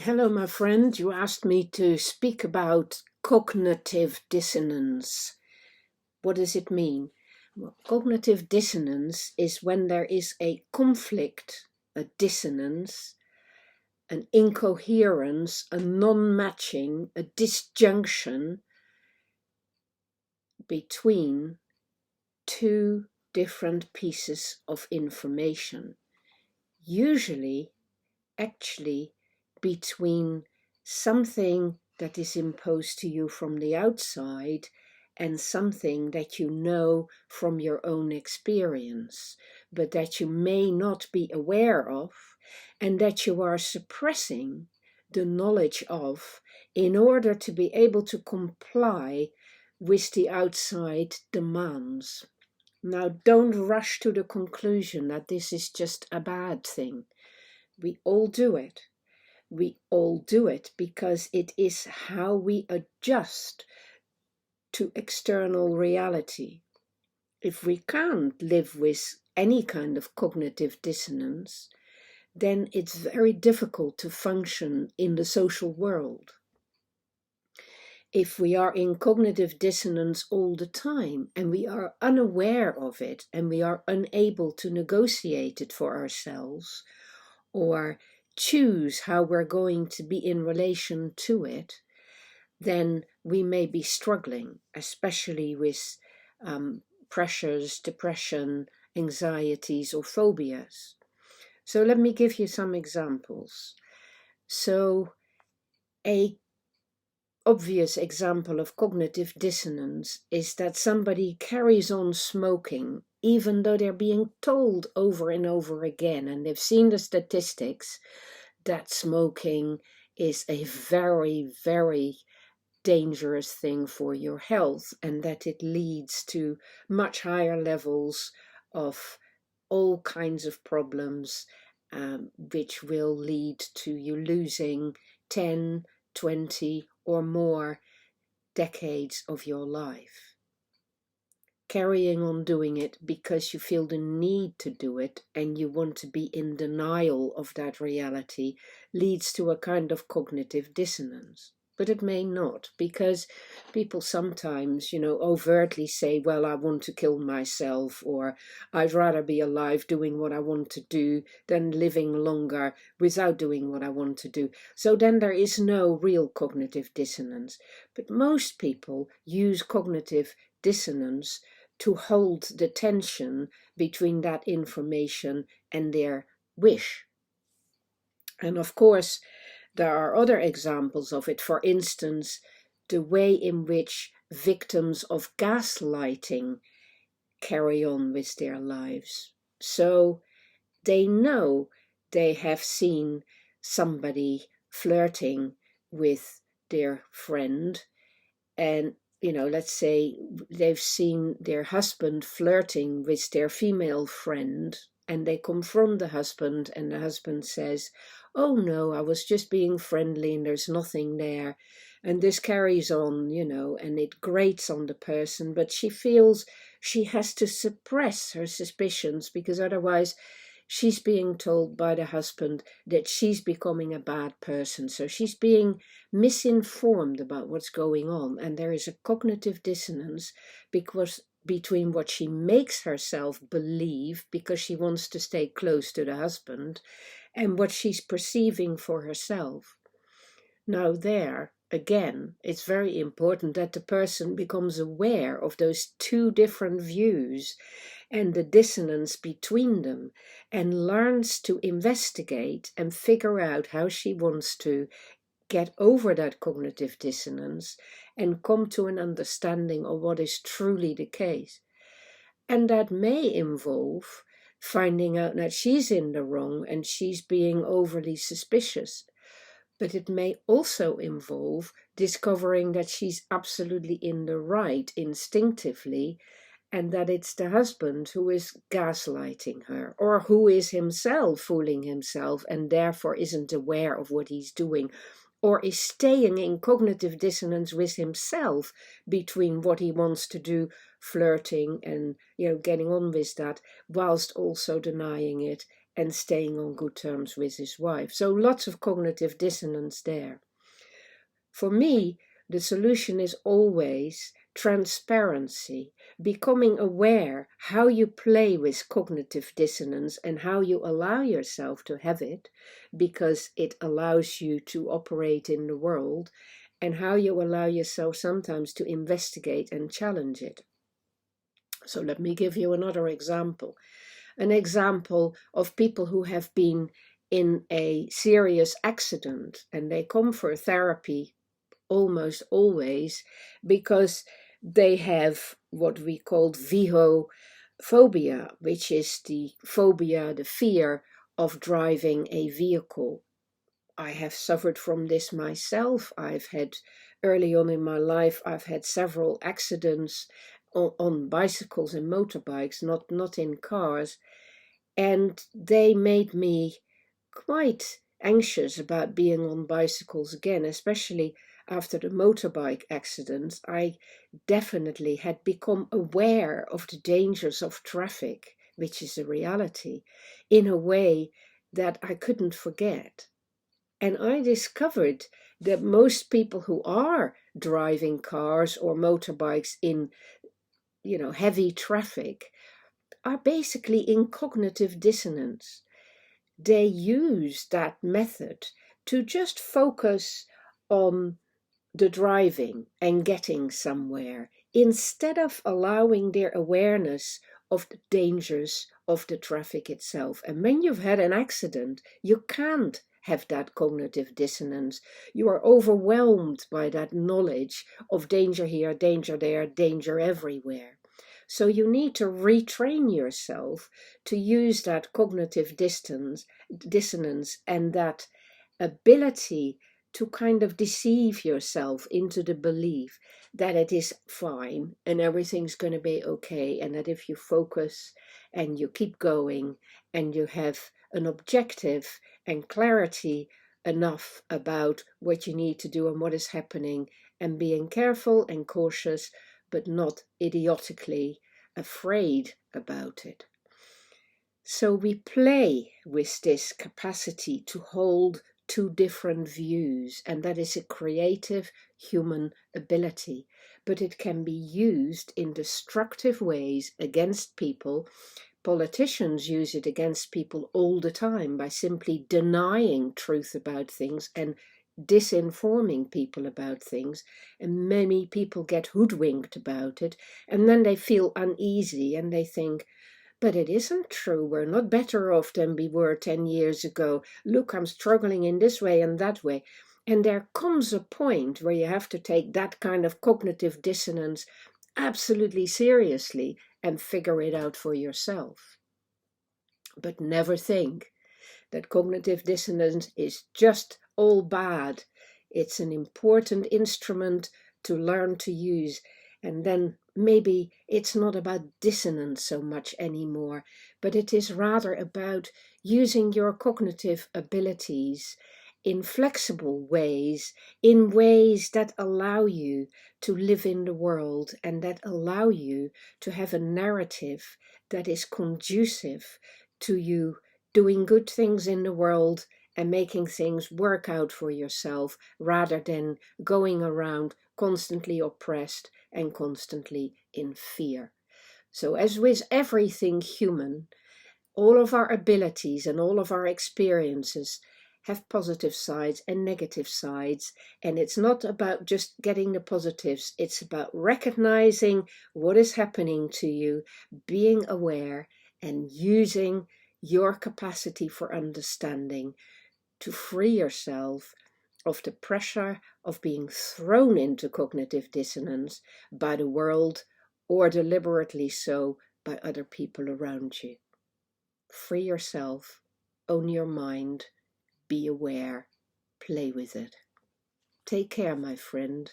Hello, my friend. You asked me to speak about cognitive dissonance. What does it mean? Well, cognitive dissonance is when there is a conflict, a dissonance, an incoherence, a non-matching, a disjunction between two different pieces of information. Usually, actually, between something that is imposed to you from the outside and something that you know from your own experience, but that you may not be aware of, and that you are suppressing the knowledge of in order to be able to comply with the outside demands. Now, don't rush to the conclusion that this is just a bad thing. We all do it. We all do it because it is how we adjust to external reality. If we can't live with any kind of cognitive dissonance, then it's very difficult to function in the social world. If we are in cognitive dissonance all the time and we are unaware of it and we are unable to negotiate it for ourselves or choose how we're going to be in relation to it, then we may be struggling, especially with pressures, depression, anxieties, or phobias. So let me give you some examples. So a obvious example of cognitive dissonance is that somebody carries on smoking even though they're being told over and over again, and they've seen the statistics, that smoking is a very, very dangerous thing for your health, and that it leads to much higher levels of all kinds of problems, which will lead to you losing 10, 20 or more decades of your life. Carrying on doing it because you feel the need to do it and you want to be in denial of that reality leads to a kind of cognitive dissonance. But it may not, because people sometimes, overtly say, well, I want to kill myself, or I'd rather be alive doing what I want to do than living longer without doing what I want to do. So then there is no real cognitive dissonance. But most people use cognitive dissonance to hold the tension between that information and their wish. And of course, there are other examples of it. For instance, the way in which victims of gaslighting carry on with their lives. So they know they have seen somebody flirting with their friend, and let's say they've seen their husband flirting with their female friend, and they confront the husband, and the husband says, oh no, I was just being friendly and there's nothing there. And this carries on, and it grates on the person, but she feels she has to suppress her suspicions because otherwise she's being told by the husband that she's becoming a bad person. So she's being misinformed about what's going on. And there is a cognitive dissonance because between what she makes herself believe because she wants to stay close to the husband and what she's perceiving for herself. Now there, again, it's very important that the person becomes aware of those two different views and the dissonance between them, and learns to investigate and figure out how she wants to get over that cognitive dissonance and come to an understanding of what is truly the case. And that may involve finding out that she's in the wrong and she's being overly suspicious. But it may also involve discovering that she's absolutely in the right instinctively, and that it's the husband who is gaslighting her, or who is himself fooling himself and therefore isn't aware of what he's doing, or is staying in cognitive dissonance with himself between what he wants to do, flirting and getting on with that, whilst also denying it and staying on good terms with his wife. So lots of cognitive dissonance there. For me, the solution is always transparency, becoming aware how you play with cognitive dissonance and how you allow yourself to have it, because it allows you to operate in the world, and how you allow yourself sometimes to investigate and challenge it. So let me give you another example. An example of people who have been in a serious accident and they come for therapy almost always because they have what we call Vijophobia, which is the phobia, the fear of driving a vehicle. I have suffered from this myself. Early on in my life, I've had several accidents on bicycles and motorbikes, not in cars, and they made me quite anxious about being on bicycles again, especially after the motorbike accidents. I definitely had become aware of the dangers of traffic, which is a reality, in a way that I couldn't forget. And I discovered that most people who are driving cars or motorbikes in, heavy traffic are basically in cognitive dissonance. They use that method to just focus on the driving and getting somewhere instead of allowing their awareness of the dangers of the traffic itself. And when you've had an accident, you can't have that cognitive dissonance. You are overwhelmed by that knowledge of danger here, danger there, danger everywhere. So you need to retrain yourself to use that cognitive dissonance and that ability to kind of deceive yourself into the belief that it is fine and everything's going to be okay, and that if you focus and you keep going and you have an objective and clarity enough about what you need to do and what is happening, and being careful and cautious but not idiotically afraid about it. So we play with this capacity to hold two different views, and that is a creative human ability, but it can be used in destructive ways against people. Politicians use it against people all the time by simply denying truth about things and disinforming people about things, and many people get hoodwinked about it, and then they feel uneasy and they think, but it isn't true. We're not better off than we were 10 years ago. Look, I'm struggling in this way and that way. And there comes a point where you have to take that kind of cognitive dissonance absolutely seriously and figure it out for yourself. But never think that cognitive dissonance is just all bad. It's an important instrument to learn to use. And then maybe it's not about dissonance so much anymore, but it is rather about using your cognitive abilities in flexible ways, in ways that allow you to live in the world and that allow you to have a narrative that is conducive to you doing good things in the world and making things work out for yourself, rather than going around constantly oppressed and constantly in fear. So as with everything human, all of our abilities and all of our experiences have positive sides and negative sides, and it's not about just getting the positives, it's about recognizing what is happening to you, being aware, and using your capacity for understanding to free yourself of the pressure of being thrown into cognitive dissonance by the world, or deliberately so by other people around you. Free yourself, own your mind, be aware, play with it. Take care, my friend.